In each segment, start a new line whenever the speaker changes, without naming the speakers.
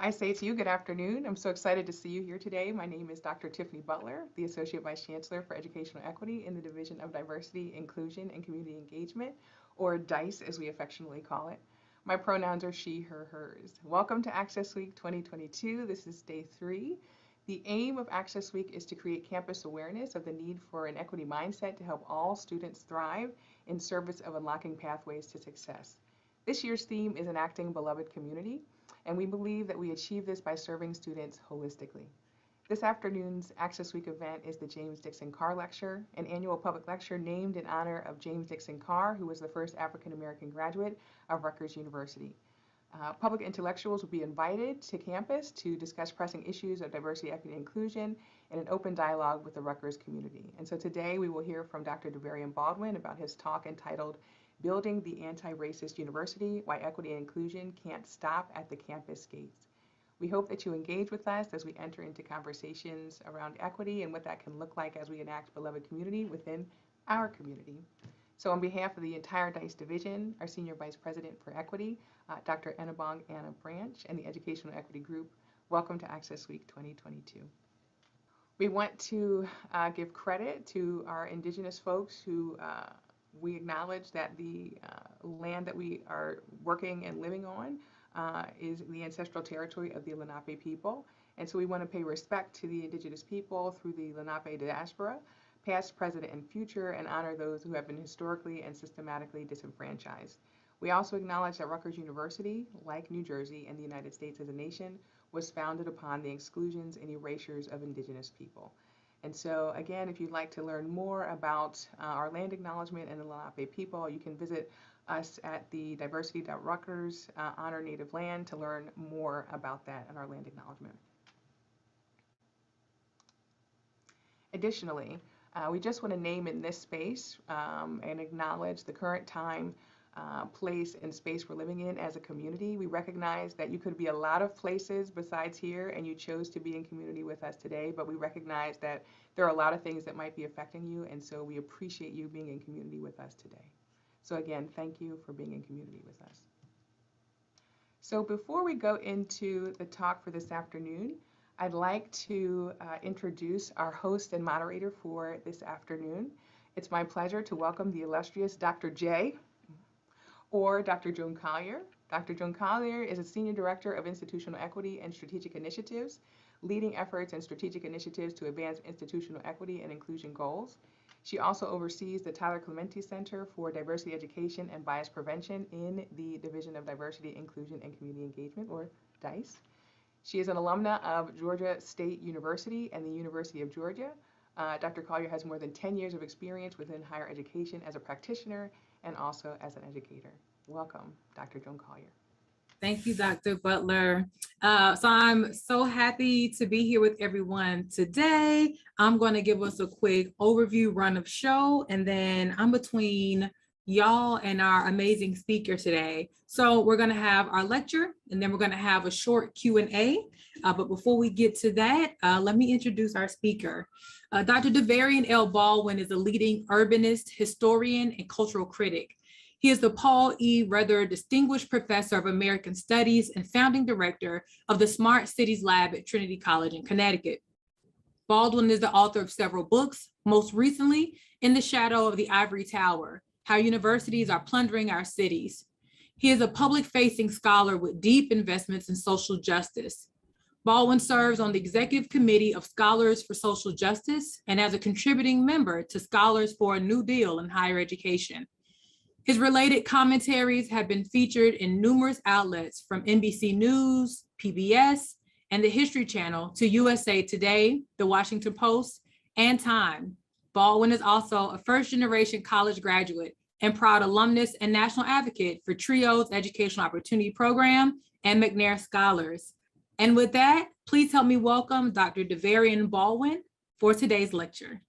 I say to you, good afternoon. I'm so excited to see you here today. My name is Dr. Tiffany Butler, the Associate Vice Chancellor for Educational Equity in the Division of Diversity, Inclusion, and Community Engagement, or DICE as we affectionately call it. My pronouns are she, her, hers. Welcome to Access Week 2022. This is day 3. The aim of Access Week is to create campus awareness of the need for an equity mindset to help all students thrive in service of unlocking pathways to success. This year's theme is enacting beloved community, and we believe that we achieve this by serving students holistically. This afternoon's Access Week event is the James Dickson Carr Lecture, an annual public lecture named in honor of James Dickson Carr, who was the first African American graduate of Rutgers University. Public intellectuals will be invited to campus to discuss pressing issues of diversity, equity, and inclusion in an open dialogue with the Rutgers community. And so today we will hear from Dr. Davarian Baldwin about his talk entitled Building the Anti-Racist University, Why Equity and Inclusion Can't Stop at the Campus Gates. We hope that you engage with us as we enter into conversations around equity and what that can look like as we enact beloved community within our community. So on behalf of the entire DICE division, our Senior Vice President for Equity, Dr. Enabong Anna Branch, and the Educational Equity Group, welcome to Access Week 2022. We want to give credit to our Indigenous folks who we acknowledge that the land that we are working and living on is the ancestral territory of the Lenape people. And so we want to pay respect to the Indigenous people through the Lenape diaspora, past, present, and future, and honor those who have been historically and systematically disenfranchised. We also acknowledge that Rutgers University, like New Jersey and the United States as a nation, was founded upon the exclusions and erasures of Indigenous people. And so, again, if you'd like to learn more about our land acknowledgement and the Lenape people, you can visit us at the diversity.rutgers Honor Native Land to learn more about that and our land acknowledgement. Additionally, we just want to name in this space and acknowledge the current time, place, and space we're living in as a community. We recognize that you could be a lot of places besides here, and you chose to be in community with us today, but we recognize that there are a lot of things that might be affecting you, and so we appreciate you being in community with us today. So again, thank you for being in community with us. So before we go into the talk for this afternoon, I'd like to introduce our host and moderator for this afternoon. It's my pleasure to welcome the illustrious Dr. J, or Dr. Joan Collier. Dr. Joan Collier is a Senior Director of Institutional Equity and Strategic Initiatives, leading efforts and strategic initiatives to advance institutional equity and inclusion goals. She also oversees the Tyler Clementi Center for Diversity Education and Bias Prevention in the Division of Diversity, Inclusion, and Community Engagement, or DICE. She is an alumna of Georgia State University and the University of Georgia. Dr. Collier has more than 10 years of experience within higher education as a practitioner and also as an educator. Welcome, Dr. Joan Collier.
Thank you, Dr. Butler. So I'm so happy to be here with everyone today. I'm going to give us a quick overview run of show, and then I'm between y'all and our amazing speaker today. So we're going to have our lecture, and then we're going to have a short Q&A. But before we get to that, let me introduce our speaker. Dr. Davarian L. Baldwin is a leading urbanist, historian, and cultural critic. He is the Paul E. Raether Distinguished Professor of American Studies and founding director of the Smart Cities Lab at Trinity College in Connecticut. Baldwin is the author of several books, most recently, In the Shadow of the Ivory Tower, How Universities Are Plundering Our Cities. He is a public-facing scholar with deep investments in social justice. Baldwin serves on the Executive Committee of Scholars for Social Justice and as a contributing member to Scholars for a New Deal in Higher Education. His related commentaries have been featured in numerous outlets from NBC News, PBS, and the History Channel to USA Today, The Washington Post, and Time. Baldwin is also a first-generation college graduate and proud alumnus and national advocate for TRIO's Educational Opportunity Program and McNair Scholars. And with that, please help me welcome Dr. Davarian Baldwin for today's lecture.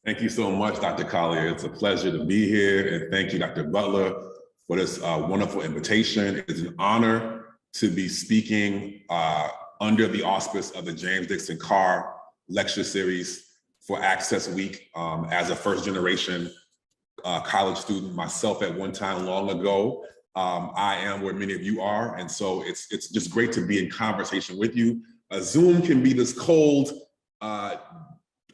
Thank you so much, Dr. Collier. It's a pleasure to be here. And thank you, Dr. Butler, for this wonderful invitation. It's an honor to be speaking under the auspice of the James Dickson Carr Lecture Series for Access Week as a first generation college student myself at one time long ago. I am where many of you are, and so it's just great to be in conversation with you. Zoom can be this cold,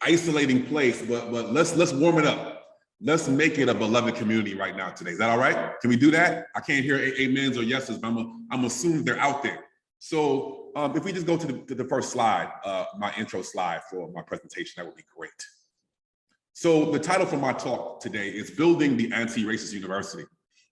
isolating place, but let's warm it up. Let's make it a beloved community right now today. Is that all right? Can we do that? I can't hear amens or yeses, but I'm assuming they're out there. So if we just go to the first slide, my intro slide for my presentation, that would be great. So the title for my talk today is Building the Anti-Racist University: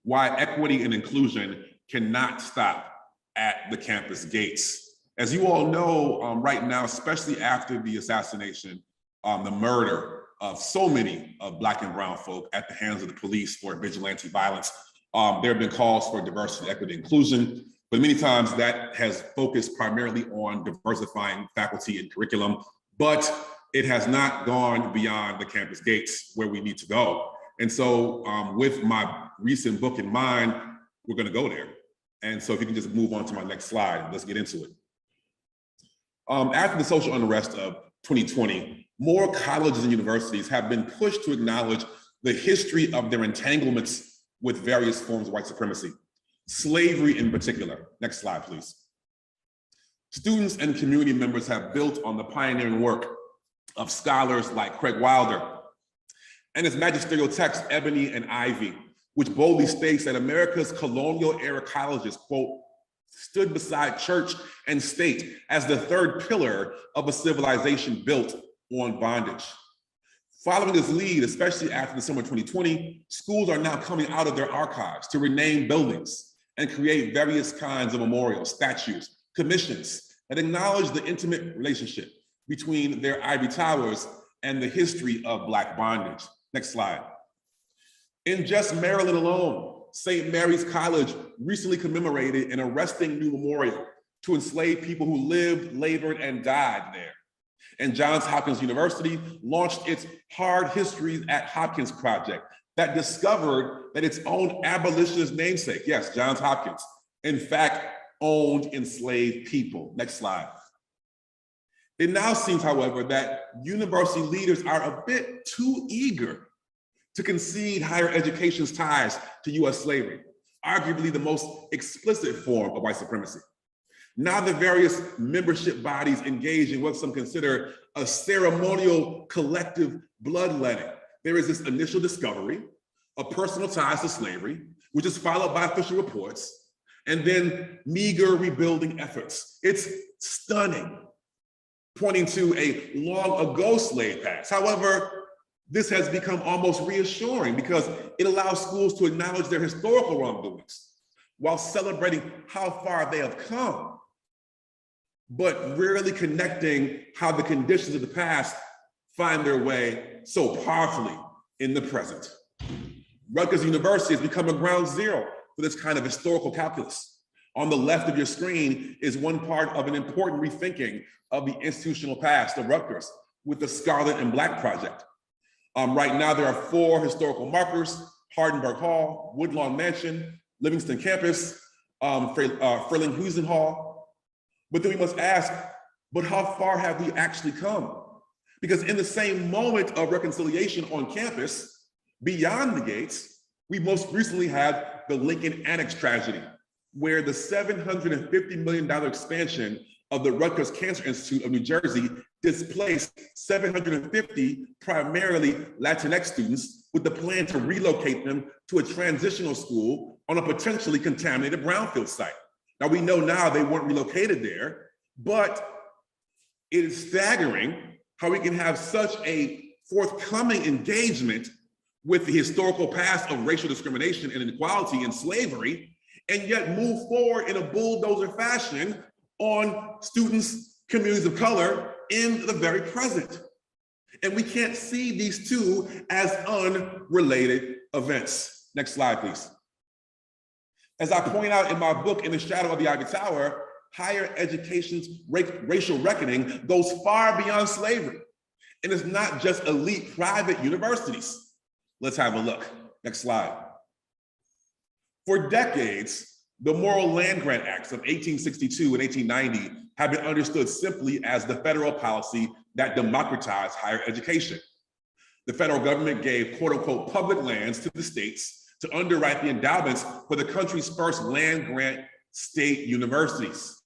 Why Equity and Inclusion Cannot Stop at the Campus Gates. As you all know, right now, especially after the assassination, the murder of so many of Black and brown folk at the hands of the police for vigilante violence, there have been calls for diversity, equity, inclusion, but many times that has focused primarily on diversifying faculty and curriculum, but it has not gone beyond the campus gates where we need to go. And so with my recent book in mind, we're gonna go there. And so if you can just move on to my next slide, let's get into it. After the social unrest of 2020, more colleges and universities have been pushed to acknowledge the history of their entanglements with various forms of white supremacy, slavery in particular. Next slide, please. Students and community members have built on the pioneering work of scholars like Craig Wilder and his magisterial text, Ebony and Ivy, which boldly states that America's colonial era colleges, quote, stood beside church and state as the third pillar of a civilization built on bondage. Following this lead, especially after the summer 2020, schools are now coming out of their archives to rename buildings and create various kinds of memorials, statues, commissions that acknowledge the intimate relationship between their ivory towers and the history of Black bondage. Next slide. In just Maryland alone, St. Mary's College recently commemorated an arresting new memorial to enslaved people who lived, labored, and died there. And Johns Hopkins University launched its Hard Histories at Hopkins project that discovered that its own abolitionist namesake, yes, Johns Hopkins, in fact, owned enslaved people. Next slide. It now seems, however, that university leaders are a bit too eager to concede higher education's ties to US slavery, arguably the most explicit form of white supremacy. Now the various membership bodies engage in what some consider a ceremonial collective bloodletting. There is this initial discovery of personal ties to slavery, which is followed by official reports, and then meager rebuilding efforts. It's stunning, pointing to a long ago slave past. However, this has become almost reassuring because it allows schools to acknowledge their historical wrongdoings while celebrating how far they have come, but rarely connecting how the conditions of the past find their way so powerfully in the present. Rutgers University has become a ground zero for this kind of historical calculus. On the left of your screen is one part of an important rethinking of the institutional past of Rutgers with the Scarlet and Black Project. Right now, there are 4 historical markers: Hardenberg Hall, Woodlawn Mansion, Livingston Campus, Frelinghuysen Hall. But then we must ask, but how far have we actually come? Because in the same moment of reconciliation on campus, beyond the gates, we most recently had the Lincoln Annex tragedy, where the $750 million expansion of the Rutgers Cancer Institute of New Jersey displaced 750 primarily Latinx students with the plan to relocate them to a transitional school on a potentially contaminated brownfield site. Now we know now they weren't relocated there, but it is staggering how we can have such a forthcoming engagement with the historical past of racial discrimination and inequality and slavery, and yet move forward in a bulldozer fashion on students, communities of color in the very present. And we can't see these two as unrelated events. Next slide, please. As I point out in my book, In the Shadow of the Ivory Tower, higher education's racial reckoning goes far beyond slavery. And it's not just elite private universities. Let's have a look. Next slide. For decades, the Moral Land Grant Acts of 1862 and 1890 have been understood simply as the federal policy that democratized higher education. The federal government gave quote unquote public lands to the states to to underwrite the endowments for the country's first land-grant state universities.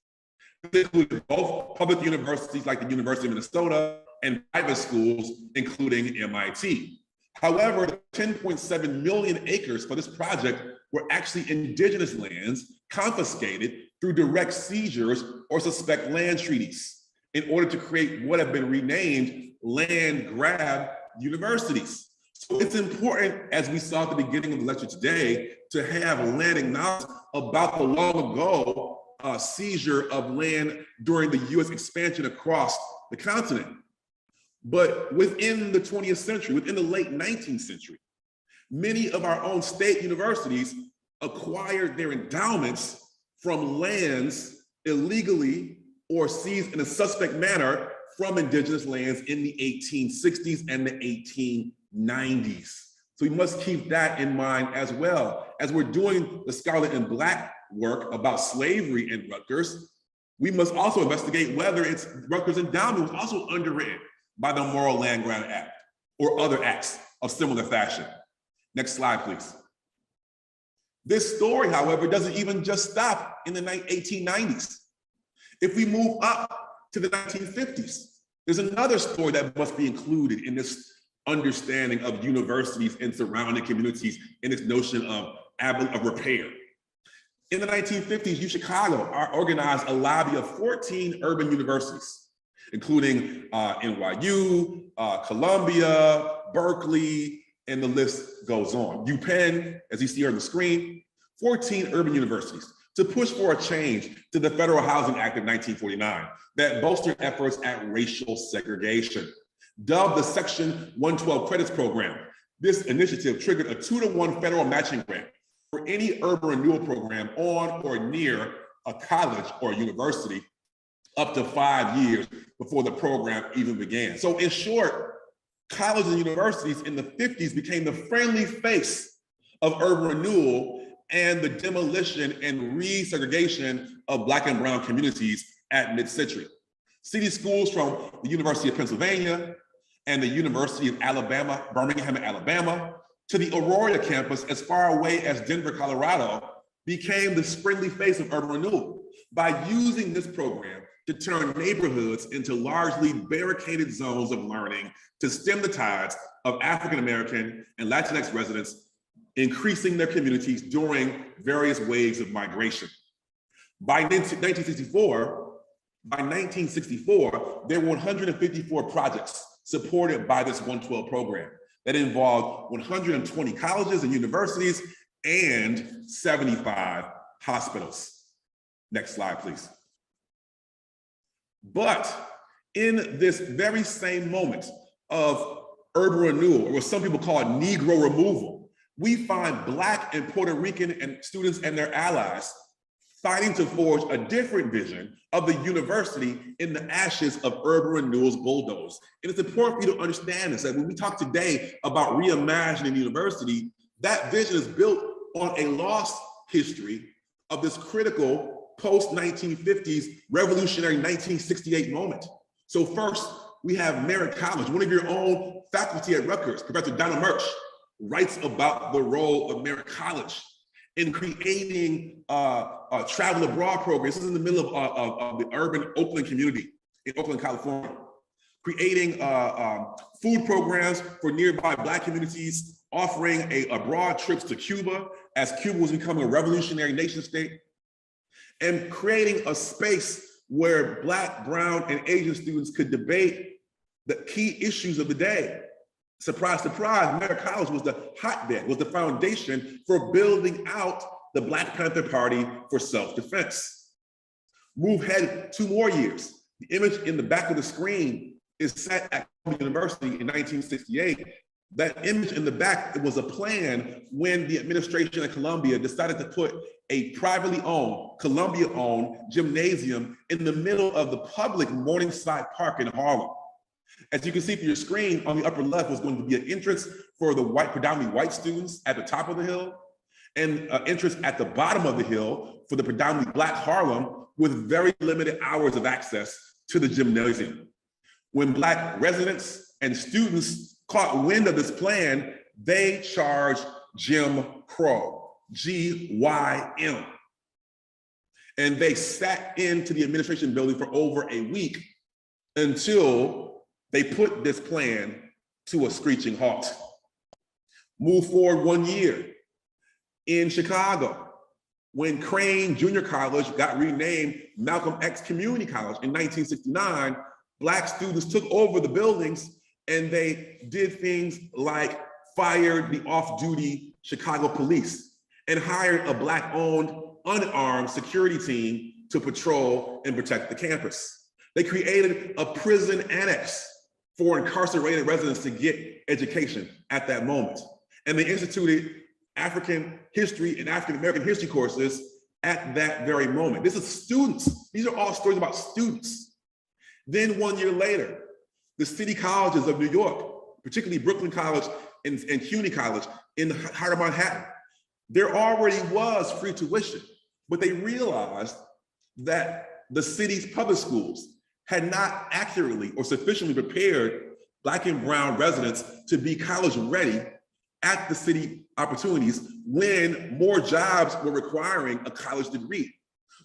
This included both public universities like the University of Minnesota and private schools, including MIT. However, 10.7 million acres for this project were actually indigenous lands confiscated through direct seizures or suspect land treaties in order to create what have been renamed land grab universities. So it's important, as we saw at the beginning of the lecture today, to have land acknowledged about the long ago seizure of land during the US expansion across the continent. But within the 20th century, within the late 19th century, many of our own state universities acquired their endowments from lands illegally or seized in a suspect manner from indigenous lands in the 1860s and the 1890s. So we must keep that in mind as well. As we're doing the Scarlet and Black work about slavery in Rutgers, we must also investigate whether it's Rutgers' endowment was also underwritten by the Moral Land Grant Act or other acts of similar fashion. Next slide, please. This story, however, doesn't even just stop in the 1890s. If we move up to the 1950s, there's another story that must be included in this understanding of universities and surrounding communities in this notion of repair. In the 1950s, UChicago organized a lobby of 14 urban universities, including NYU, Columbia, Berkeley, and the list goes on. UPenn, as you see here on the screen, 14 urban universities to push for a change to the Federal Housing Act of 1949 that bolstered efforts at racial segregation. Dubbed the Section 112 Credits Program, this initiative triggered a 2-to-1 federal matching grant for any urban renewal program on or near a college or a university up to 5 years before the program even began. So in short, colleges and universities in the 50s became the friendly face of urban renewal and the demolition and resegregation of Black and brown communities at mid-century. City schools from the University of Pennsylvania and the University of Alabama, Birmingham, Alabama, to the Aurora campus as far away as Denver, Colorado, became the friendly face of urban renewal by using this program to turn neighborhoods into largely barricaded zones of learning to stem the tides of African-American and Latinx residents, increasing their communities during various waves of migration. By 1964, there were 154 projects supported by this 112 program that involved 120 colleges and universities and 75 hospitals. Next slide, please. But in this very same moment of urban renewal, or what some people call Negro removal, we find Black and Puerto Rican and students and their allies fighting to forge a different vision of the university in the ashes of urban renewal's bulldoze. And it's important for you to understand this, that when we talk today about reimagining the university, that vision is built on a lost history of this critical post-1950s revolutionary 1968 moment. So first, we have Merritt College. One of your own faculty at Rutgers, Professor Donna Murch, writes about the role of Merritt College in creating travel abroad programs. This is in the middle of the urban Oakland community in Oakland, California. Creating food programs for nearby Black communities, offering abroad trips to Cuba as Cuba was becoming a revolutionary nation state, and creating a space where Black, brown, and Asian students could debate the key issues of the day. Surprise, surprise, Merritt College was the hotbed, was the foundation for building out the Black Panther Party for self-defense. Move ahead 2 more years. The image in the back of the screen is set at Columbia University in 1968. That image in the back, it was a plan when the administration at Columbia decided to put a privately owned, Columbia-owned gymnasium in the middle of the public Morningside Park in Harlem. As you can see from your screen, on the upper left was going to be an entrance for the predominantly white students at the top of the hill, and an entrance at the bottom of the hill for the predominantly Black Harlem, with very limited hours of access to the gymnasium. When Black residents and students caught wind of this plan, they charged Jim Crow, GYM. And they sat into the administration building for over a week until they put this plan to a screeching halt. Move forward 1 year in Chicago, when Crane Junior College got renamed Malcolm X Community College in 1969, Black students took over the buildings and they did things like fired the off-duty Chicago police and hired a Black-owned, unarmed security team to patrol and protect the campus. They created a prison annex for incarcerated residents to get education at that moment. And they instituted African history and African American history courses at that very moment. This is students. These are all stories about students. Then 1 year later, the city colleges of New York, particularly Brooklyn College and CUNY College in the heart of Manhattan, there already was free tuition, but they realized that the city's public schools had not accurately or sufficiently prepared Black and brown residents to be college ready at the city opportunities when more jobs were requiring a college degree.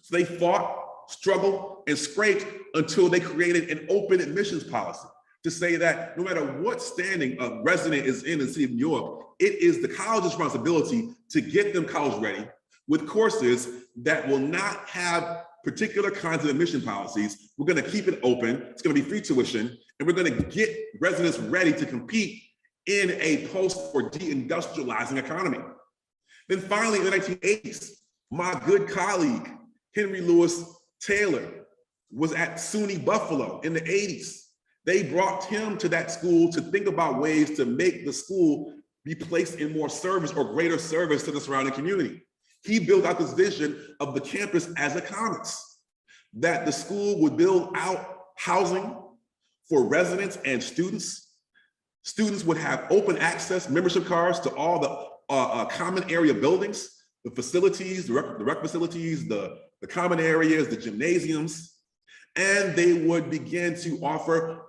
So they fought, struggled, and scraped until they created an open admissions policy to say that no matter what standing a resident is in the city of New York, it is the college's responsibility to get them college ready with courses that will not have particular kinds of admission policies. We're gonna keep it open, it's gonna be free tuition, and we're gonna get residents ready to compete in a post or deindustrializing economy. Then finally, in the 1980s, my good colleague, Henry Louis Taylor, was at SUNY Buffalo in the 80s. They brought him to that school to think about ways to make the school be placed in more service or greater service to the surrounding community. He built out this vision of the campus as a commons, that the school would build out housing for residents and students. Students would have open access membership cards to all the common area buildings, the facilities, the rec facilities, the common areas, the gymnasiums, and they would begin to offer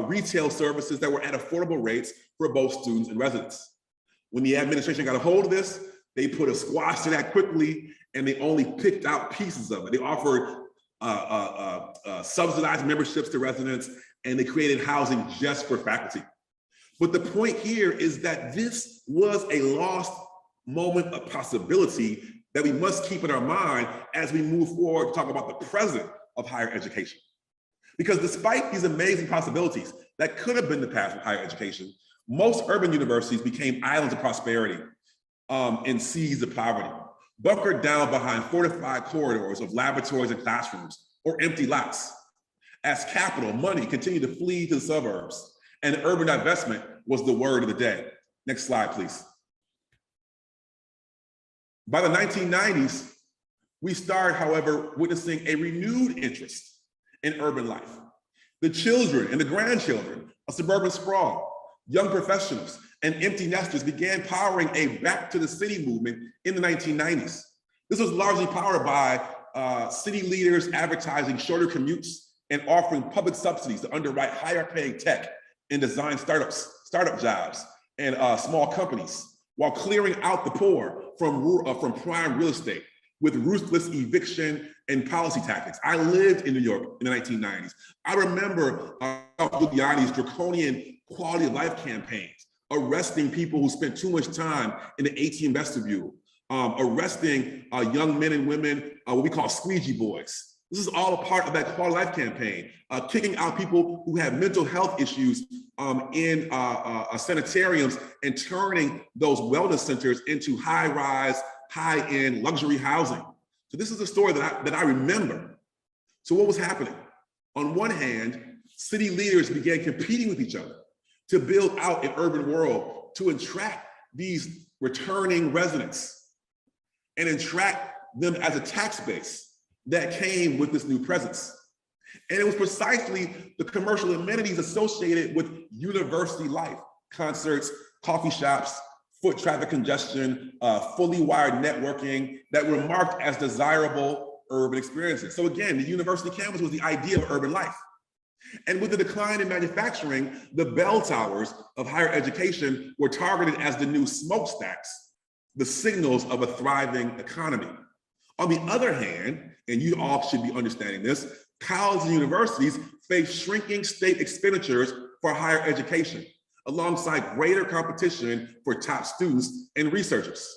retail services that were at affordable rates for both students and residents. When the administration got a hold of this, they put a squash to that quickly, and they only picked out pieces of it. They offered subsidized memberships to residents, and they created housing just for faculty. But the point here is that this was a lost moment of possibility that we must keep in our mind as we move forward to talk about the present of higher education. Because despite these amazing possibilities that could have been the path of higher education, most urban universities became islands of prosperity and seas of poverty, bunkered down behind fortified corridors of laboratories and classrooms or empty lots, as capital, money continued to flee to the suburbs, and urban divestment was the word of the day. Next slide, please. By the 1990s, we started, however, witnessing a renewed interest in urban life. The children and the grandchildren of suburban sprawl, young professionals, and empty nesters began powering a back to the city movement in the 1990s. This was largely powered by city leaders advertising shorter commutes and offering public subsidies to underwrite higher paying tech and design startup jobs and small companies, while clearing out the poor from prime real estate with ruthless eviction and policy tactics. I lived in New York in the 1990s. I remember Giuliani's draconian quality of life campaigns, arresting people who spent too much time in the ATM vestibule, arresting young men and women, what we call squeegee boys. This is all a part of that quality of life campaign, kicking out people who have mental health issues in sanitariums and turning those wellness centers into high-rise, high-end luxury housing. So this is a story that I remember. So what was happening? On one hand, city leaders began competing with each other to build out an urban world to attract these returning residents and attract them as a tax base that came with this new presence. And it was precisely the commercial amenities associated with university life, concerts, coffee shops, foot traffic congestion, fully wired networking that were marked as desirable urban experiences. So again, the university campus was the idea of urban life. And with the decline in manufacturing, the bell towers of higher education were targeted as the new smokestacks the signals of a thriving economy. On the other hand, and you all should be understanding this, colleges and universities face shrinking state expenditures for higher education, alongside greater competition for top students and researchers.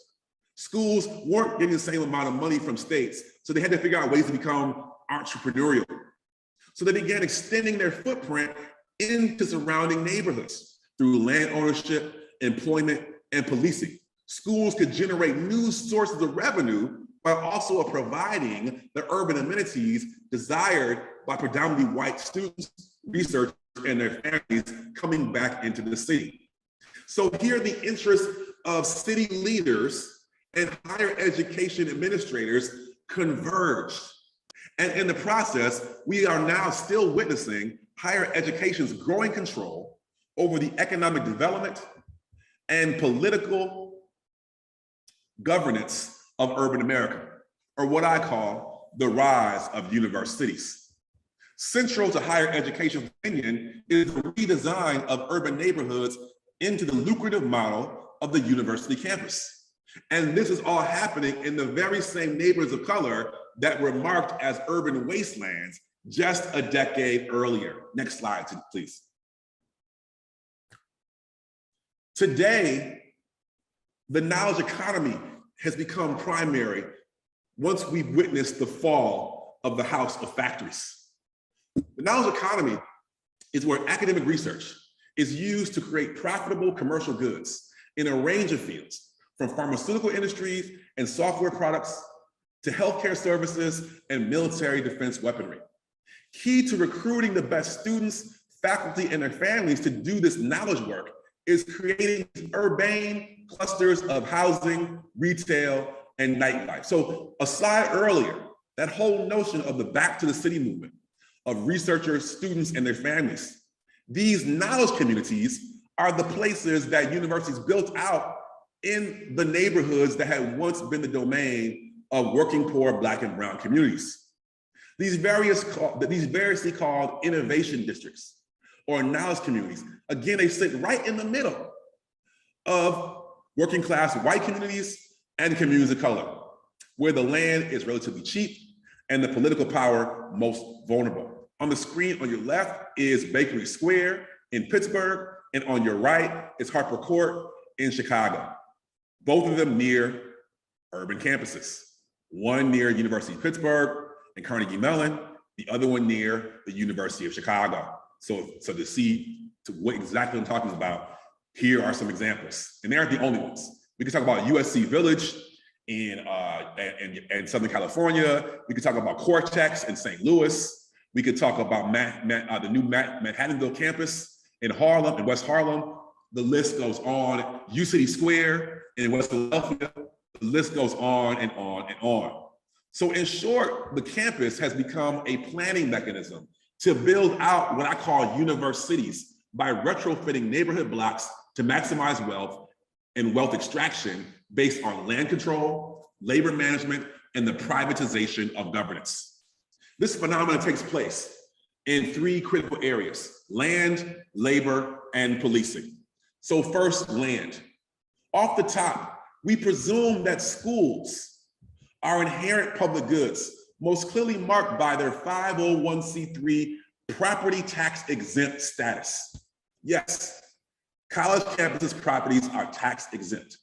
Schools weren't getting the same amount of money from states, so they had to figure out ways to become entrepreneurial. So they began extending their footprint into surrounding neighborhoods through land ownership, employment, and policing. Schools could generate new sources of revenue while also providing the urban amenities desired by predominantly white students, researchers, and their families coming back into the city. So here the interests of city leaders and higher education administrators converged. And in the process, we are now still witnessing higher education's growing control over the economic development and political governance of urban America, or what I call the rise of universities. Central to higher education's opinion is the redesign of urban neighborhoods into the lucrative model of the university campus. And this is all happening in the very same neighborhoods of color that were marked as urban wastelands just a decade earlier. Next slide, please. Today, the knowledge economy has become primary once we've witnessed the fall of the house of factories. The knowledge economy is where academic research is used to create profitable commercial goods in a range of fields, from pharmaceutical industries and software products to healthcare services and military defense weaponry. Key to recruiting the best students, faculty, and their families to do this knowledge work is creating urbane clusters of housing, retail, and nightlife. So a slide earlier, that whole notion of the back to the city movement, of researchers, students, and their families. These knowledge communities are the places that universities built out in the neighborhoods that had once been the domain of working poor Black and brown communities. These variously called innovation districts or knowledge communities, again, they sit right in the middle of working class white communities and communities of color, where the land is relatively cheap and the political power most vulnerable. On the screen on your left is Bakery Square in Pittsburgh, and on your right is Harper Court in Chicago. Both of them near urban campuses. One near University of Pittsburgh and Carnegie Mellon, the other one near the University of Chicago. So to see what exactly I'm talking about, here are some examples. And they aren't the only ones. We can talk about USC Village in Southern California. We could talk about Cortex in St. Louis. We could talk about the new Manhattanville campus in Harlem, in West Harlem. The list goes on. U-City Square in West Philadelphia. The list goes on and on and on. So in short, the campus has become a planning mechanism to build out what I call universe cities by retrofitting neighborhood blocks to maximize wealth and wealth extraction based on land control, labor management, and the privatization of governance. This phenomenon takes place in three critical areas: land, labor, and policing. So first, land. Off the top, we presume that schools are inherent public goods, most clearly marked by their 501c3 property tax exempt status. Yes, college campuses' properties are tax exempt.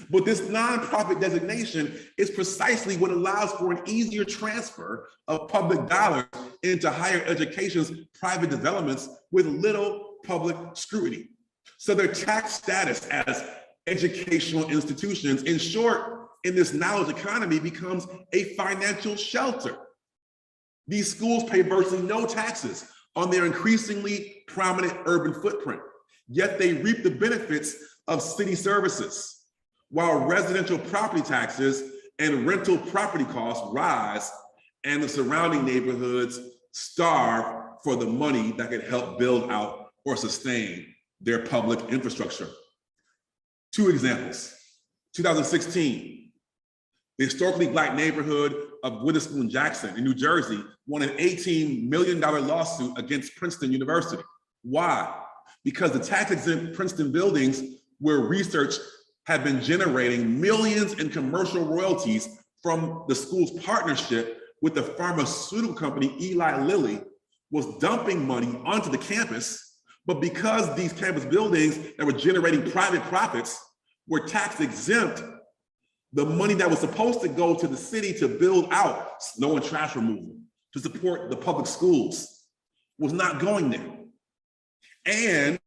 But this nonprofit designation is precisely what allows for an easier transfer of public dollars into higher education's private developments with little public scrutiny. So their tax status as educational institutions, in short, in this knowledge economy, becomes a financial shelter. These schools pay virtually no taxes on their increasingly prominent urban footprint, yet they reap the benefits of city services, while residential property taxes and rental property costs rise and the surrounding neighborhoods starve for the money that could help build out or sustain their public infrastructure. Two examples. 2016, the historically Black neighborhood of Witherspoon-Jackson in New Jersey won an $18 million lawsuit against Princeton University. Why? Because the tax-exempt Princeton buildings were research have been generating millions in commercial royalties from the school's partnership with the pharmaceutical company Eli Lilly was dumping money onto the campus. But because these campus buildings that were generating private profits were tax exempt, the money that was supposed to go to the city to build out snow and trash removal, to support the public schools, was not going there. And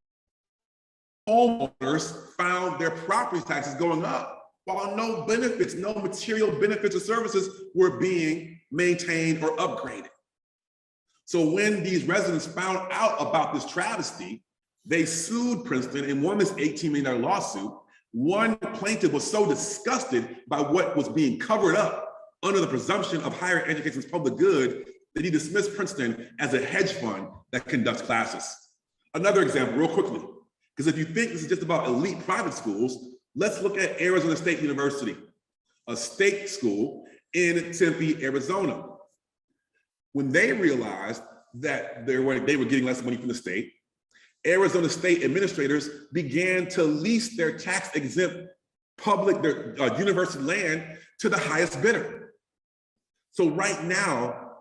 homeowners found their property taxes going up while no benefits, no material benefits or services were being maintained or upgraded. So when these residents found out about this travesty, they sued Princeton and won this $18 million lawsuit. One plaintiff was so disgusted by what was being covered up under the presumption of higher education's public good that he dismissed Princeton as a hedge fund that conducts classes. Another example, real quickly, because if you think this is just about elite private schools, let's look at Arizona State University, a state school in Tempe, Arizona. When they realized that they were getting less money from the state, Arizona State administrators began to lease their tax-exempt their university land to the highest bidder. So right now,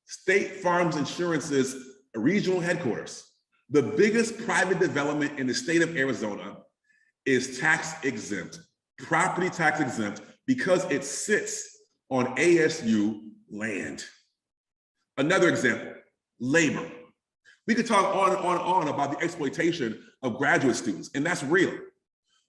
State Farm Insurance's regional headquarters, the biggest private development in the state of Arizona, is tax-exempt, property tax-exempt, because it sits on ASU land. Another example, labor. We could talk on about the exploitation of graduate students, and that's real.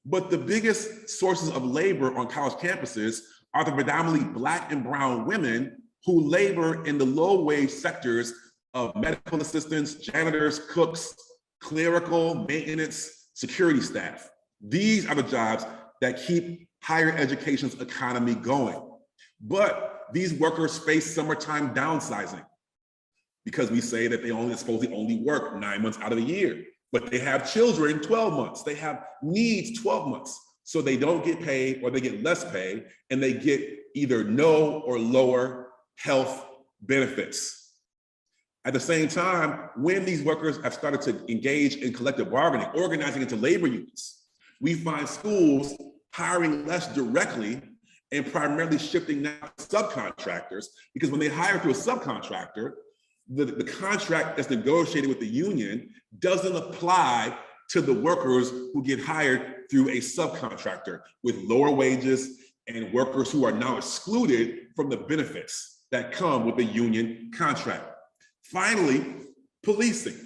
But the biggest sources of labor on college campuses are the predominantly Black and brown women who labor in the low-wage sectors of medical assistants, janitors, cooks, clerical, maintenance, security staff. These are the jobs that keep higher education's economy going. But these workers face summertime downsizing, because we say that they supposedly only work 9 months out of the year, but they have children 12 months. They have needs 12 months. So they don't get paid, or they get less pay, and they get either no or lower health benefits. At the same time, when these workers have started to engage in collective bargaining, organizing into labor unions, we find schools hiring less directly and primarily shifting now to subcontractors, because when they hire through a subcontractor, the contract that's negotiated with the union doesn't apply to the workers who get hired through a subcontractor with lower wages, and workers who are now excluded from the benefits that come with the union contract. Finally, policing.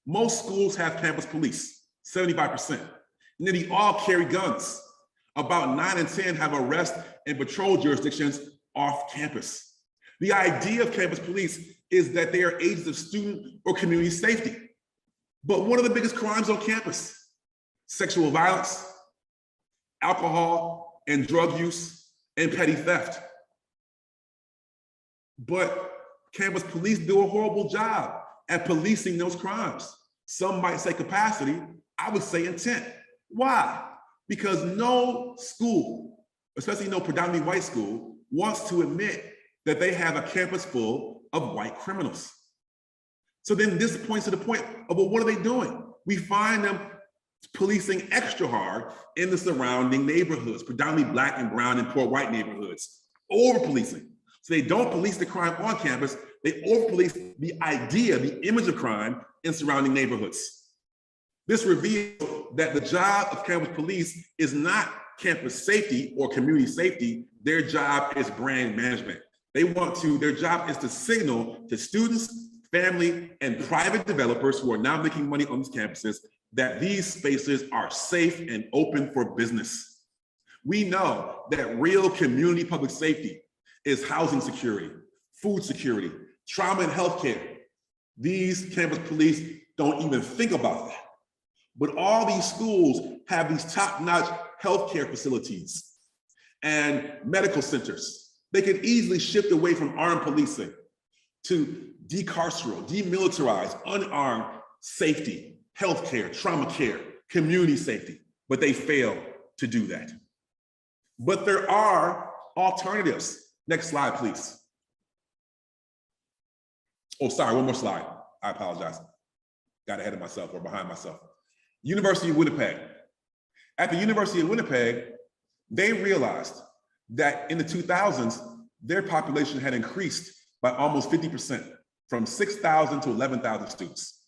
Most schools have campus police, 75%. Nearly all carry guns. About 9 in 10 have arrest and patrol jurisdictions off campus. The idea of campus police is that they are agents of student or community safety. But one of the biggest crimes on campus, sexual violence, alcohol and drug use, and petty theft. But campus police do a horrible job at policing those crimes. Some might say capacity, I would say intent. Why? Because no school, especially no predominantly white school, wants to admit that they have a campus full of white criminals. So then this points to the point of, well, what are they doing? We find them policing extra hard in the surrounding neighborhoods, predominantly Black and brown and poor white neighborhoods, over-policing. So they don't police the crime on campus, they over-police the idea, the image of crime in surrounding neighborhoods. This reveals that the job of campus police is not campus safety or community safety. Their job is brand management. Their job is to signal to students, family, and private developers who are now making money on these campuses that these spaces are safe and open for business. We know that real community public safety is housing security, food security, trauma and healthcare. These campus police don't even think about that. But all these schools have these top-notch healthcare facilities and medical centers. They could easily shift away from armed policing to decarceral, demilitarized, unarmed safety, healthcare, trauma care, community safety, but they fail to do that. But there are alternatives. Next slide, please. Oh, sorry, one more slide. I apologize. Got ahead of myself or behind myself. University of Winnipeg. At the University of Winnipeg, they realized that in the 2000s, their population had increased by almost 50%, from 6,000 to 11,000 students.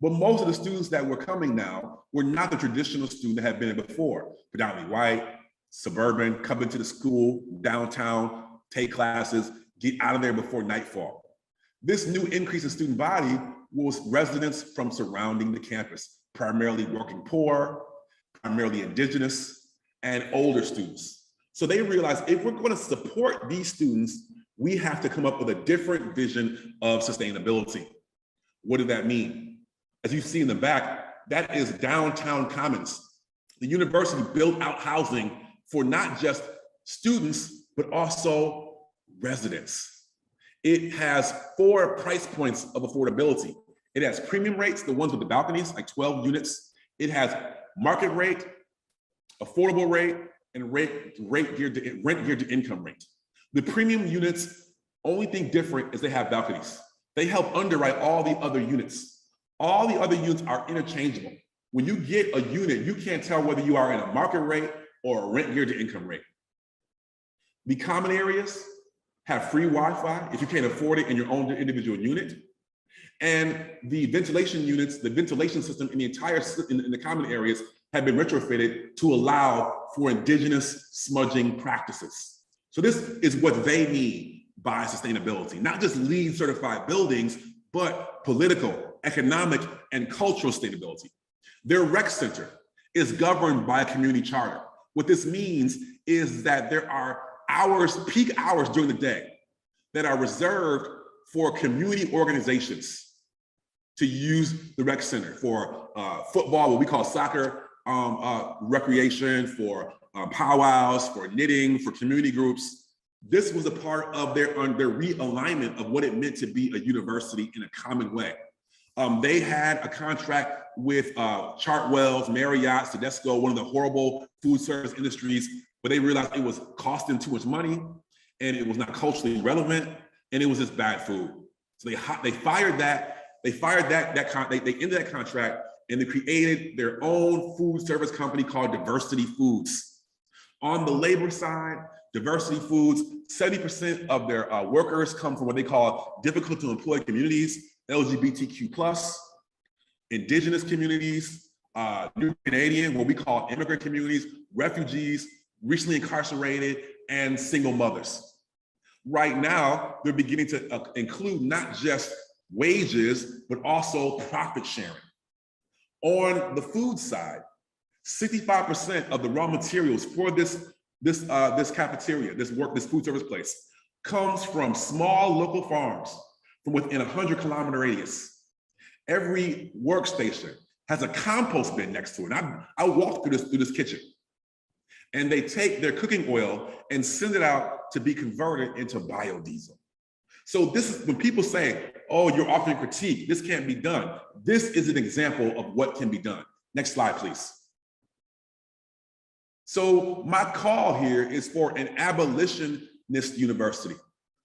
But most of the students that were coming now were not the traditional student that had been there before, predominantly white, suburban, coming to the school, downtown, take classes, get out of there before nightfall. This new increase in student body was residents from surrounding the campus, primarily working poor, primarily indigenous, and older students. So they realized if we're going to support these students, we have to come up with a different vision of sustainability. What did that mean? As you see in the back, that is downtown commons. The university built out housing for not just students, but also residents. It has 4 price points of affordability. It has premium rates, the ones with the balconies, like 12 units. It has market rate, affordable rate, and rent geared to income rate. The premium units, only thing different is they have balconies. They help underwrite all the other units. All the other units are interchangeable. When you get a unit, you can't tell whether you are in a market rate or a rent geared to income rate. The common areas have free Wi-Fi if you can't afford it in your own individual unit. And the ventilation units, the ventilation system in the entire in the common areas have been retrofitted to allow for indigenous smudging practices. So this is what they mean by sustainability, not just LEED certified buildings, but political, economic, and cultural sustainability. Their rec center is governed by a community charter. What this means is that there are hours, peak hours during the day that are reserved for community organizations to use the rec center for football, what we call soccer, recreation, for powwows, for knitting, for community groups. This was a part of their realignment of what it meant to be a university in a common way. They had a contract with Chartwell's, Marriott's, Tedesco, one of the horrible food service industries, but they realized it was costing too much money and it was not culturally relevant and it was just bad food. So they fired that. They ended that contract and they created their own food service company called Diversity Foods. On the labor side, Diversity Foods, 70% of their workers come from what they call difficult to employ communities, LGBTQ+, indigenous communities, New Canadian, what we call immigrant communities, refugees, recently incarcerated, and single mothers. Right now, they're beginning to include not just wages, but also profit sharing. On the food side, 65% of the raw materials for this cafeteria, this food service place, comes from small local farms from within a 100-kilometer radius. Every workstation has a compost bin next to it. I walked through this kitchen, and they take their cooking oil and send it out to be converted into biodiesel. So this is when people say, oh, you're offering critique, this can't be done. This is an example of what can be done. Next slide, please. So my call here is for an abolitionist university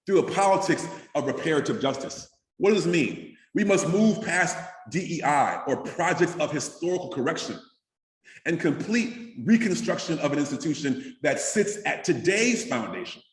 through a politics of reparative justice. What does this mean? We must move past DEI, or projects of historical correction, and complete reconstruction of an institution that sits at today's foundation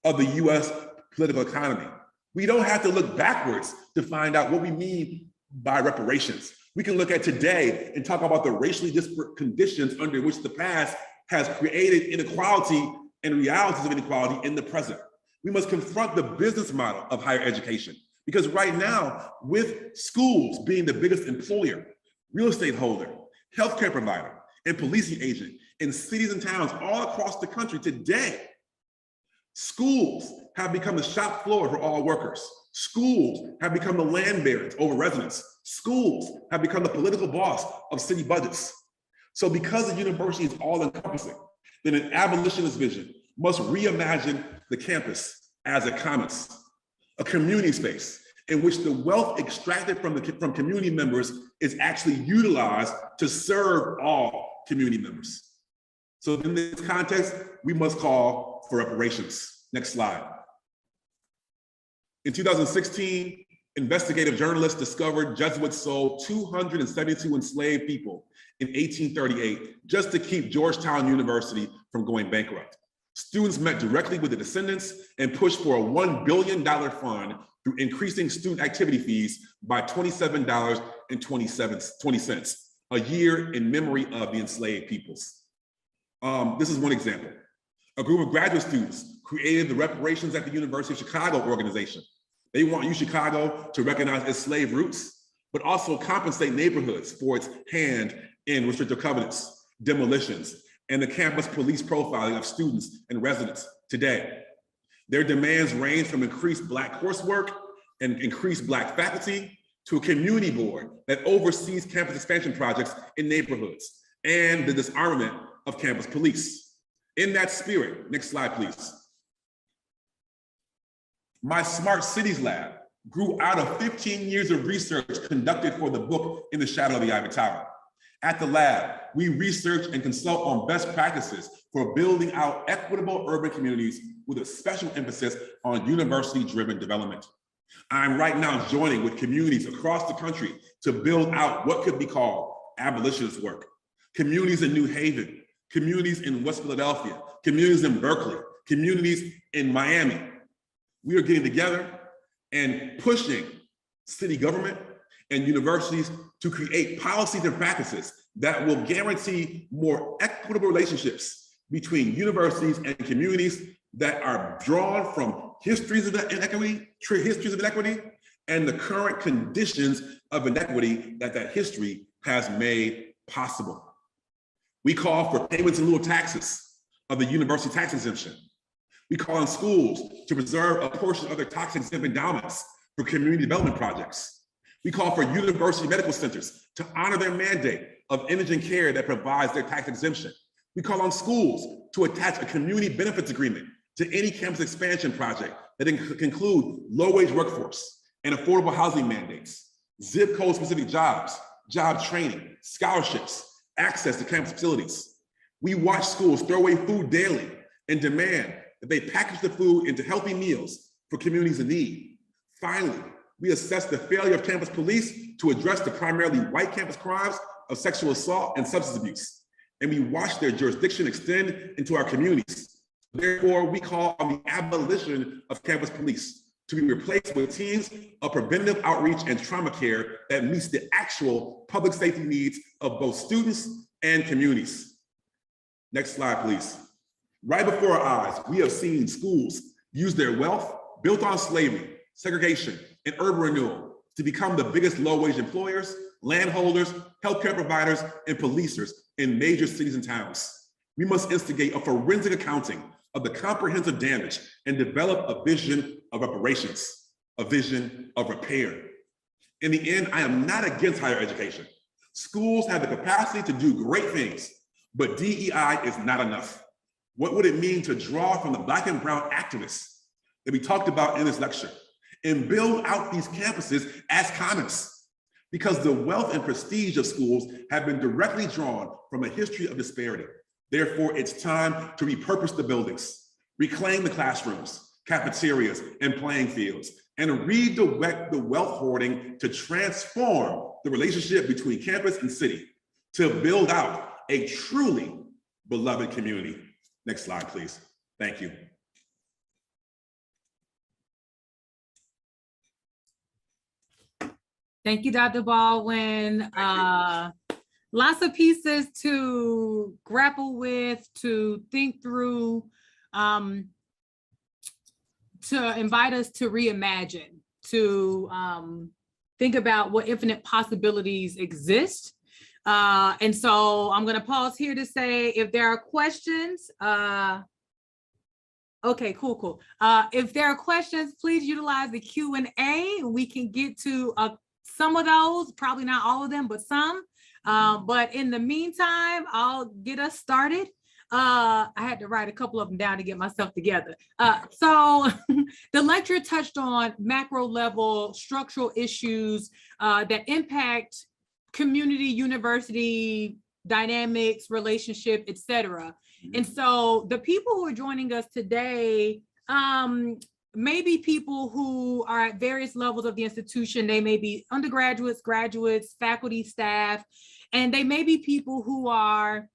of the US political economy. We don't have to look backwards to find out what we mean by reparations. We can look at today and talk about the racially disparate conditions under which the past has created inequality and realities of inequality in the present. We must confront the business model of higher education, because right now, with schools being the biggest employer, real estate holder, healthcare provider, and policing agent in cities and towns all across the country today, schools have become the shop floor for all workers. Schools have become the land barons over residents. Schools have become the political boss of city budgets. So because the university is all-encompassing, then an abolitionist vision must reimagine the campus as a commons, a community space in which the wealth extracted from community members is actually utilized to serve all community members. So in this context, we must call for reparations. Next slide. In 2016, Investigative journalists discovered Jesuits sold 272 enslaved people in 1838 just to keep Georgetown University from going bankrupt. Students met directly with the descendants and pushed for a $1 billion fund through increasing student activity fees by $27.20 a year in memory of the enslaved peoples. This is one example. A group of graduate students created the Reparations at the University of Chicago organization. They want UChicago to recognize its slave roots, but also compensate neighborhoods for its hand in restrictive covenants, demolitions, and the campus police profiling of students and residents today. Their demands range from increased Black coursework and increased Black faculty to a community board that oversees campus expansion projects in neighborhoods and the disarmament of campus police. In that spirit, next slide, please. My Smart Cities Lab grew out of 15 years of research conducted for the book In the Shadow of the Ivory Tower. At the lab, we research and consult on best practices for building out equitable urban communities with a special emphasis on university-driven development. I'm right now joining with communities across the country to build out what could be called abolitionist work. Communities in New Haven, communities in West Philadelphia, communities in Berkeley, communities in Miami. We are getting together and pushing city government and universities to create policies and practices that will guarantee more equitable relationships between universities and communities that are drawn from histories of inequity, and the current conditions of inequity that history has made possible. We call for payments in lieu of taxes of the university tax exemption. We call on schools to preserve a portion of their tax-exempt endowments for community development projects. We call for university medical centers to honor their mandate of imaging care that provides their tax exemption. We call on schools to attach a community benefits agreement to any campus expansion project that include low-wage workforce and affordable housing mandates, zip code-specific jobs, job training, scholarships, access to campus facilities. We watch schools throw away food daily and demand that they package the food into healthy meals for communities in need. Finally, we assess the failure of campus police to address the primarily white campus crimes of sexual assault and substance abuse. And we watch their jurisdiction extend into our communities. Therefore, we call on the abolition of campus police to be replaced with teams of preventative outreach and trauma care that meets the actual public safety needs of both students and communities. Next slide, please. Right before our eyes, we have seen schools use their wealth built on slavery, segregation, and urban renewal to become the biggest low-wage employers, landholders, healthcare providers, and policers in major cities and towns. We must instigate a forensic accounting of the comprehensive damage and develop a vision of reparations, a vision of repair. In the end, I am not against higher education. Schools have the capacity to do great things, but DEI is not enough. What would it mean to draw from the Black and brown activists that we talked about in this lecture and build out these campuses as commons? Because the wealth and prestige of schools have been directly drawn from a history of disparity. Therefore, it's time to repurpose the buildings, reclaim the classrooms, cafeterias, and playing fields, and redirect the wealth hoarding to transform the relationship between campus and city to build out a truly beloved community. Next slide, please. Thank you.
Thank you, Dr. Baldwin. Lots of pieces to grapple with, to think through, to invite us to reimagine, to think about what infinite possibilities exist. And so I'm going to pause here to say if there are questions, okay, cool. If there are questions, please utilize the Q&A. We can get to some of those, probably not all of them, but some. But in the meantime, I'll get us started. I had to write a couple of them down to get myself together. So the lecture touched on macro level structural issues that impact community, university dynamics, relationship, etc. And so the people who are joining us today, maybe people who are at various levels of the institution. They may be undergraduates, graduates, faculty, staff, and they may be people who are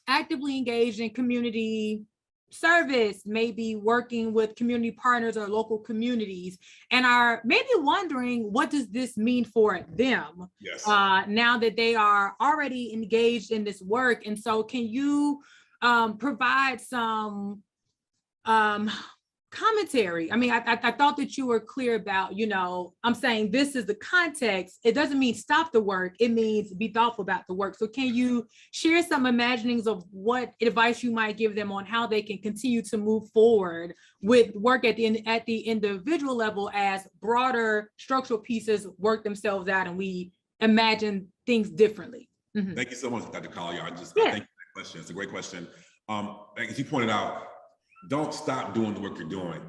actively engaged in community service, maybe working with community partners or local communities, and are maybe wondering, what does this mean for them?
Yes.
Now that they are already engaged in this work? And so can you provide some commentary? I mean, I thought that you were clear about, I'm saying this is the context. It doesn't mean stop the work. It means be thoughtful about the work. So can you share some imaginings of what advice you might give them on how they can continue to move forward with work at the individual level as broader structural pieces work themselves out and we imagine things differently? Mm-hmm.
Thank you so much, Dr. Collier. Thank you for that question. It's a great question. As you pointed out, don't stop doing the work you're doing,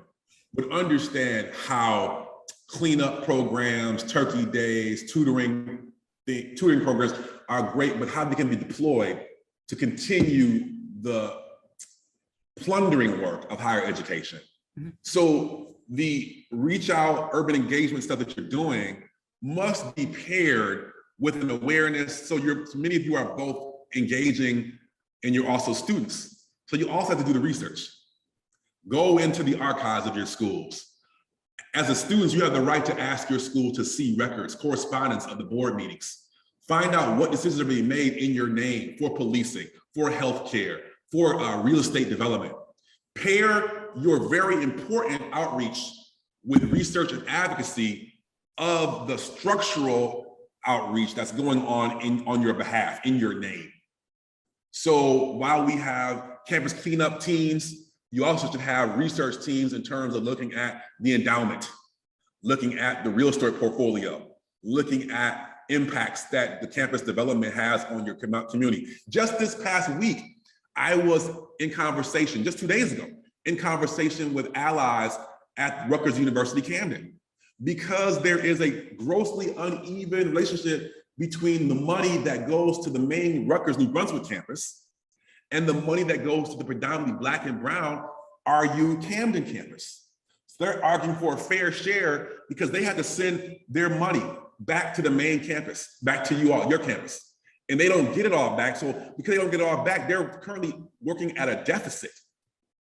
but understand how cleanup programs, turkey days, tutoring programs are great, but how they can be deployed to continue the plundering work of higher education. Mm-hmm. So the reach out urban engagement stuff that you're doing must be paired with an awareness. So many of you are both engaging and you're also students. So you also have to do the research. Go into the archives of your schools. As a student, you have the right to ask your school to see records, correspondence of the board meetings. Find out what decisions are being made in your name for policing, for healthcare, for real estate development. Pair your very important outreach with research and advocacy of the structural outreach that's going on your behalf, in your name. So while we have campus cleanup teams, you also should have research teams in terms of looking at the endowment, looking at the real estate portfolio, looking at impacts that the campus development has on your community. Just this past week, I was in conversation, just 2 days ago, in conversation with allies at Rutgers University Camden, because there is a grossly uneven relationship between the money that goes to the main Rutgers New Brunswick campus and the money that goes to the predominantly Black and Brown RU Camden campus. So they're arguing for a fair share because they had to send their money back to the main campus, back to you all, your campus. And they don't get it all back. So because they don't get it all back, they're currently working at a deficit.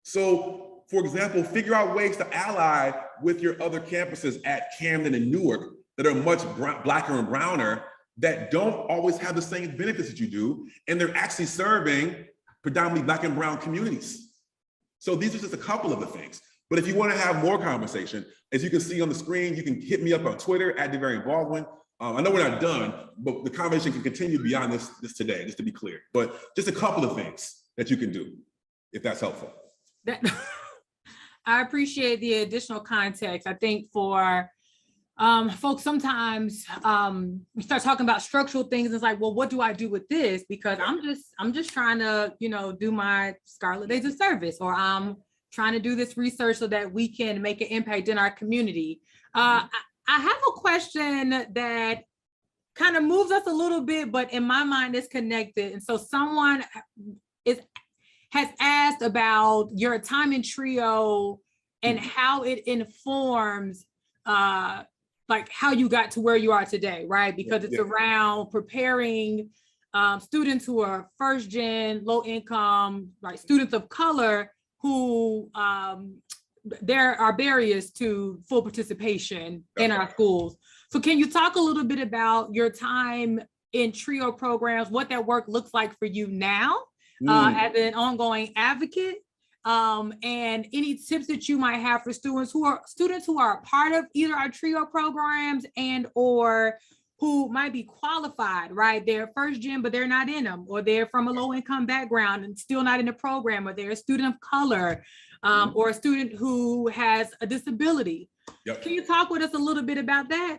So for example, figure out ways to ally with your other campuses at Camden and Newark that are much Blacker and browner, that don't always have the same benefits that you do. And they're actually serving predominantly Black and brown communities. So these are just a couple of the things. But if you want to have more conversation, as you can see on the screen, you can hit me up on Twitter at Davarian Baldwin. I know we're not done, but the conversation can continue beyond this today, just to be clear. But just a couple of things that you can do, if that's helpful.
I appreciate the additional context. I think for folks, sometimes we start talking about structural things. And it's like, well, what do I do with this? Because I'm just trying to, do my Scarlet Days of Service, or I'm trying to do this research so that we can make an impact in our community. I have a question that kind of moves us a little bit, but in my mind is connected. And so someone has asked about your time in TRIO and how it informs like how you got to where you are today, right? Because it's around preparing students who are first gen, low income, right? Students of color who there are barriers to full participation in our schools. So can you talk a little bit about your time in TRIO programs, what that work looks like for you now as an ongoing advocate? And any tips that you might have for students who are a part of either our TRIO programs and or who might be qualified, right? They're first gen, but they're not in them, or they're from a low income background and still not in the program, or they're a student of color, or a student who has a disability. Can you talk with us a little bit about that?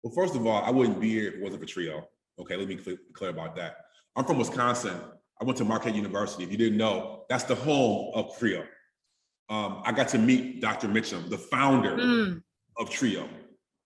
Well, first of all, I wouldn't be here if it wasn't for TRIO. Okay, let me be clear about that. I'm from Wisconsin. I went to Marquette University. If you didn't know, that's the home of TRIO. I got to meet Dr. Mitchum, the founder of TRIO.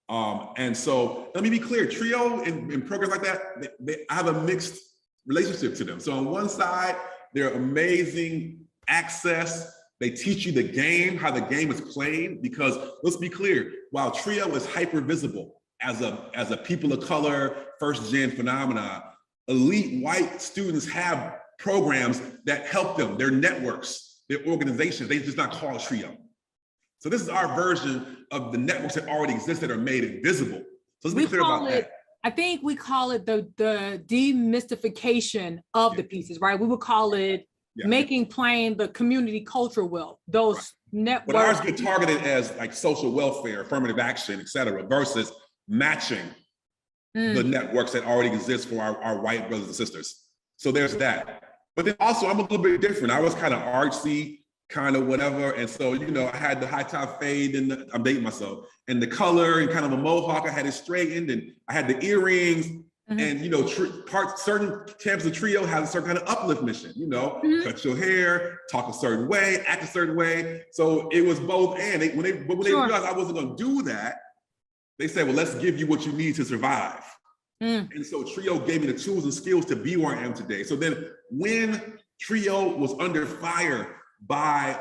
And so let me be clear, TRIO and programs like that, I have a mixed relationship to them. So on one side, they're amazing access They teach you the game, how the game is played, because let's be clear, while trio is hyper visible as a people of color, first gen phenomenon, elite white students have programs that help them, their networks, their organizations. They just not call it trio. So this is our version of the networks that already exist that are made invisible. So let's be clear about that.
I think we call it the demystification of the pieces, right? We would call it making plain the community culture will, those networks.
But ours get targeted as like social welfare, affirmative action, et cetera, versus matching the networks that already exist for our white brothers and sisters. So there's that. But then also I'm a little bit different. I was kind of artsy, kind of whatever. And so, you know, I had the high top fade and I'm dating myself, and the color and kind of a mohawk. I had it straightened and I had the earrings. And, you know, certain camps of trio has a certain kind of uplift mission, you know, cut your hair, talk a certain way, act a certain way. So it was both and. When they realized I wasn't going to do that, they said, well, let's give you what you need to survive. And so trio gave me the tools and skills to be where I am today. So then when trio was under fire by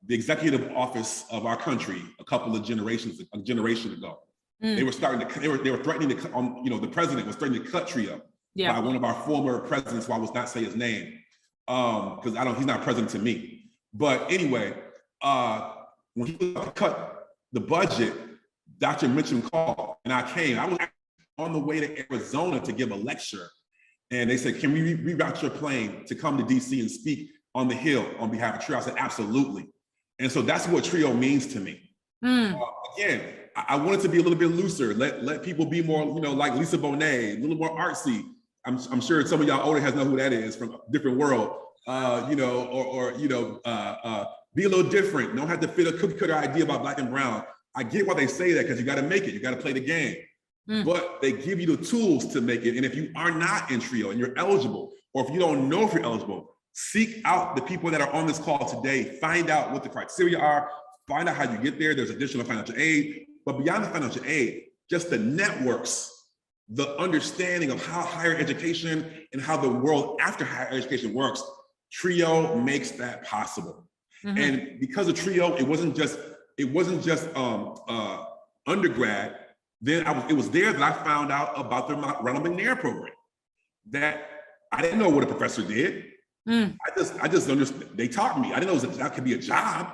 the executive office of our country a generation ago, they were starting to, they were threatening to, you know, the president was threatening to cut trio by one of our former presidents, who I will not say his name, because he's not president to me. But anyway, when he was cut the budget, Dr. Mitchum called and I came. I was on the way to Arizona to give a lecture. And they said, can we reroute your plane to come to DC and speak on the Hill on behalf of trio? I said, absolutely. And so that's what trio means to me. Again, I wanted to be a little bit looser, let people be more, you know, like Lisa Bonet, a little more artsy. I'm sure some of y'all older has know who that is from a different world, you know, or you know, be a little different. Don't have to fit a cookie cutter idea about black and brown. I get why they say that, because you got to make it, you got to play the game. But they give you the tools to make it. And if you are not in trio and you're eligible, or if you don't know if you're eligible, seek out the people that are on this call today, find out what the criteria are, find out how you get there. There's additional financial aid. But beyond the financial aid, just the networks, the understanding of how higher education and how the world after higher education works, trio makes that possible. And because of trio, it wasn't just undergrad. Then it was there that I found out about the Ronald McNair program. That I didn't know what a professor did. I just understood. They taught me. I didn't know that could be a job.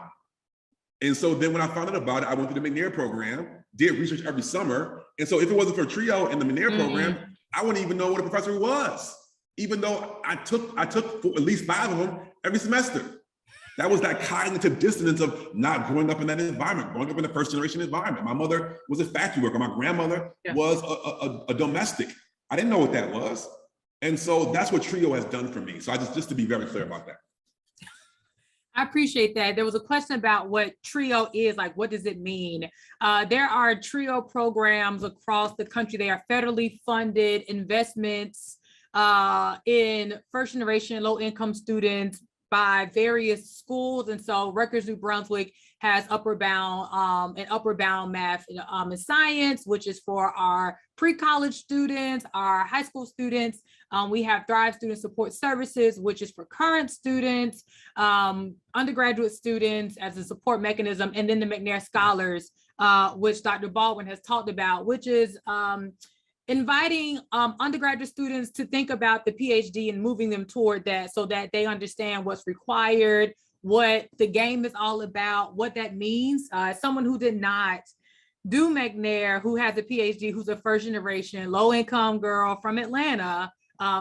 And so then when I found out about it, I went through the McNair program, did research every summer. And so if it wasn't for trio and the McNair program, I wouldn't even know what a professor was, even though I took at least 5 of them every semester. That was that cognitive dissonance of not growing up in that environment, growing up in a first generation environment. My mother was a factory worker. My grandmother was a domestic. I didn't know what that was. And so that's what trio has done for me. So just to be very clear about that.
I appreciate that. There was a question about what trio is, like, what does it mean? There are trio programs across the country. They are federally funded investments in first generation low income students by various schools. And so Rutgers, New Brunswick has upper bound math and science, which is for our pre-college students, our high school students. We have Thrive Student Support Services, which is for current students, undergraduate students as a support mechanism, and then the McNair Scholars, which Dr. Baldwin has talked about, which is inviting undergraduate students to think about the PhD and moving them toward that so that they understand what's required, what the game is all about, what that means. Someone who did not do McNair, who has a PhD, who's a first generation low income girl from Atlanta,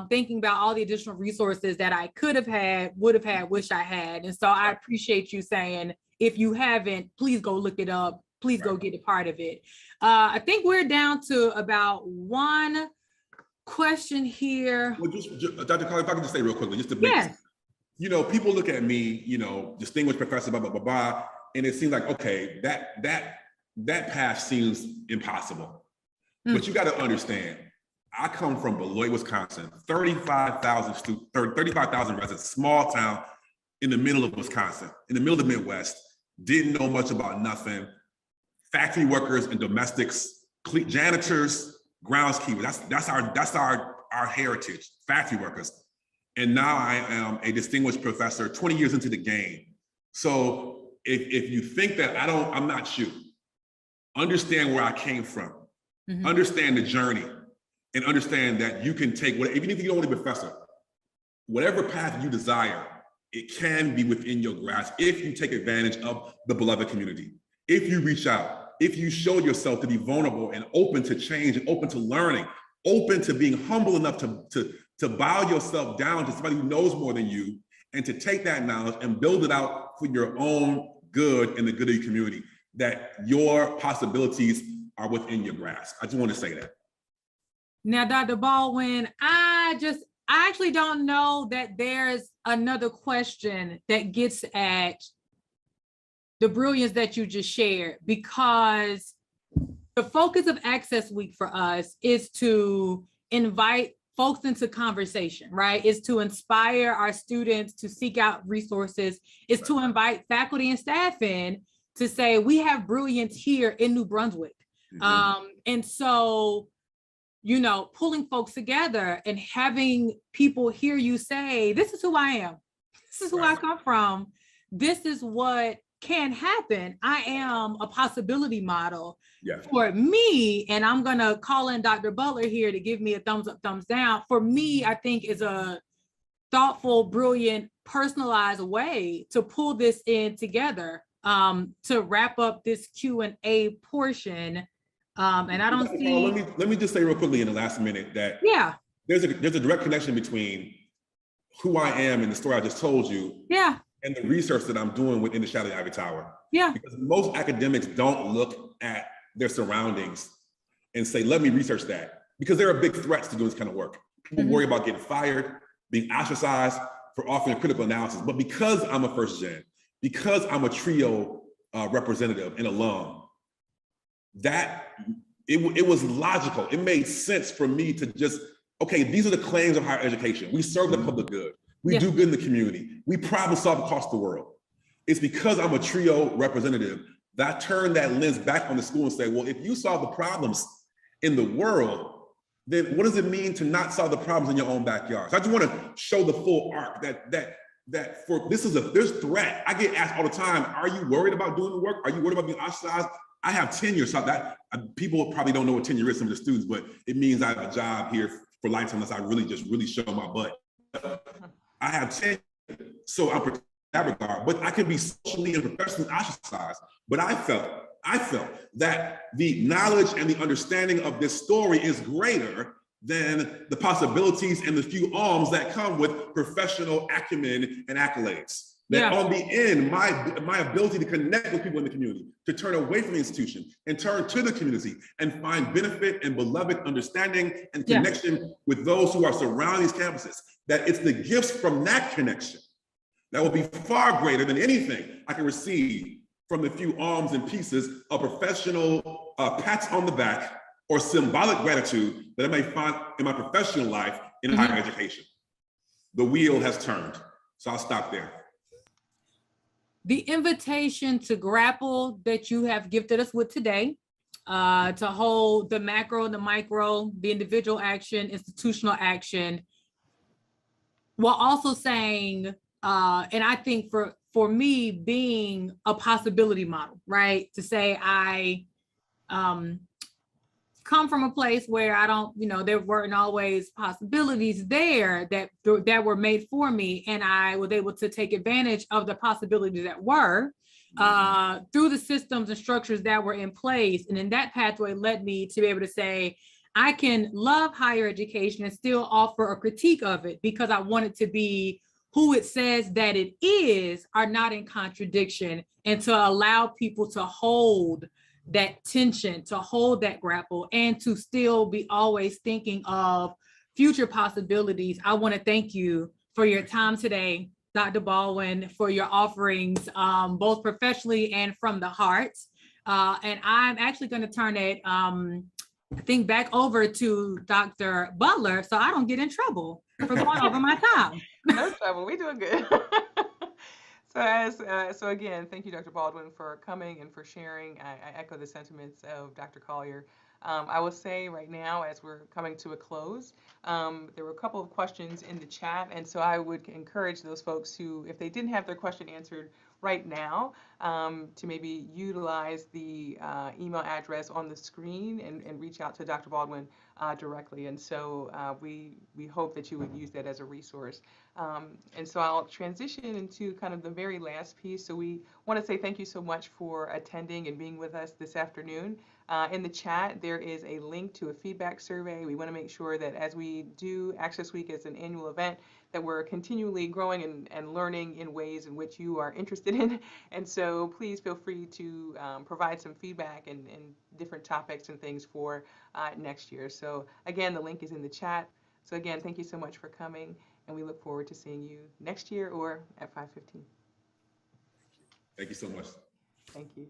thinking about all the additional resources that I could have had, would have had, wish I had. And so I appreciate you saying, if you haven't, please go look it up. Please go get a part of it. I think we're down to about one question here.
Well, just Dr. Carr, if I can just say real quickly, just to make, you know, people look at me, you know, distinguished professor, blah, blah, blah, blah, and it seems like, okay, that path seems impossible. But you got to understand, I come from Beloit, Wisconsin, 35,000 residents, small town in the middle of Wisconsin, in the middle of the Midwest, didn't know much about nothing. Factory workers and domestics, janitors, groundskeepers. That's our heritage. Factory workers. And now I am a distinguished professor 20 years into the game. So if you think that I'm not you, understand where I came from, understand the journey, and understand that you can take even if you don't want to be a professor, whatever path you desire, it can be within your grasp if you take advantage of the beloved community. If you reach out, if you show yourself to be vulnerable and open to change and open to learning, open to being humble enough to bow yourself down to somebody who knows more than you, and to take that knowledge and build it out for your own good and the good of your community, that your possibilities are within your grasp. I just want to say that.
Now, Dr. Baldwin, I actually don't know that there's another question that gets at the brilliance that you just shared, because the focus of Access Week for us is to invite folks into conversation, right? Is to inspire our students to seek out resources, is to invite faculty and staff in to say, we have brilliance here in New Brunswick. And so, pulling folks together and having people hear you say, this is who I am. This is who I come from. This is what can happen. I am a possibility model for me. And I'm going to call in Dr. Butler here to give me a thumbs up, thumbs down. For me, I think is a thoughtful, brilliant, personalized way to pull this in together, to wrap up this Q&A portion. And I don't see.
Let me just say real quickly in the last minute that there's a direct connection between who I am and the story I just told you and the research that I'm doing within the shadow of the Ivory Tower. Because most academics don't look at their surroundings and say, let me research that, because there are big threats to doing this kind of work. People worry about getting fired, being ostracized for offering a critical analysis. But because I'm a first gen, because I'm a TRIO representative and alum, that it was logical. It made sense for me to just, okay, these are the claims of higher education. We serve the public good. We do good in the community. We problem solve across the world. It's because I'm a TRIO representative that I turned that lens back on the school and say, well, if you solve the problems in the world, then what does it mean to not solve the problems in your own backyard? So I just want to show the full arc that for there's threat. I get asked all the time, are you worried about doing the work? Are you worried about being ostracized? I have tenure, so that people probably don't know what tenure is, some of the students, but it means I have a job here for life unless I really show my butt. I have tenure, so I'm protected in that regard, but I can be socially and professionally ostracized. But I felt that the knowledge and the understanding of this story is greater than the possibilities and the few alms that come with professional acumen and accolades. That on the end, my ability to connect with people in the community, to turn away from the institution and turn to the community and find benefit and beloved understanding and connection with those who are surrounding these campuses, that it's the gifts from that connection that will be far greater than anything I can receive from the few alms and pieces of professional pats on the back or symbolic gratitude that I may find in my professional life in higher education. The wheel has turned, so I'll stop there.
The invitation to grapple that you have gifted us with today, to hold the macro, the micro, the individual action, institutional action, while also saying, and I think for me being a possibility model, right? To say I come from a place where I don't, there weren't always possibilities there that were made for me. And I was able to take advantage of the possibilities that were through the systems and structures that were in place. And then that pathway led me to be able to say, I can love higher education and still offer a critique of it, because I want it to be who it says that it is, are not in contradiction, and to allow people to hold that tension, to hold that grapple, and to still be always thinking of future possibilities. I want to thank you for your time today, Dr. Baldwin, for your offerings, both professionally and from the heart. And I'm actually going to turn it, I think, back over to Dr. Butler, so I don't get in trouble for going over my time.
No trouble, we doing good. So again, thank you, Dr. Baldwin, for coming and for sharing. I echo the sentiments of Dr. Collier. I will say right now, as we're coming to a close, there were a couple of questions in the chat, and so I would encourage those folks who, if they didn't have their question answered right now, to maybe utilize the email address on the screen and reach out to Dr. Baldwin directly. And so we hope that you would use that as a resource. And so I'll transition into kind of the very last piece. So we want to say thank you so much for attending and being with us this afternoon. In the chat, there is a link to a feedback survey. We want to make sure that as we do Access Week as an annual event, that we're continually growing and learning in ways in which you are interested in. And so please feel free to provide some feedback and different topics and things for next year. So again, the link is in the chat. So again, thank you so much for coming, and we look forward to seeing you next year or at 5:15.
Thank you so much.
Thank you.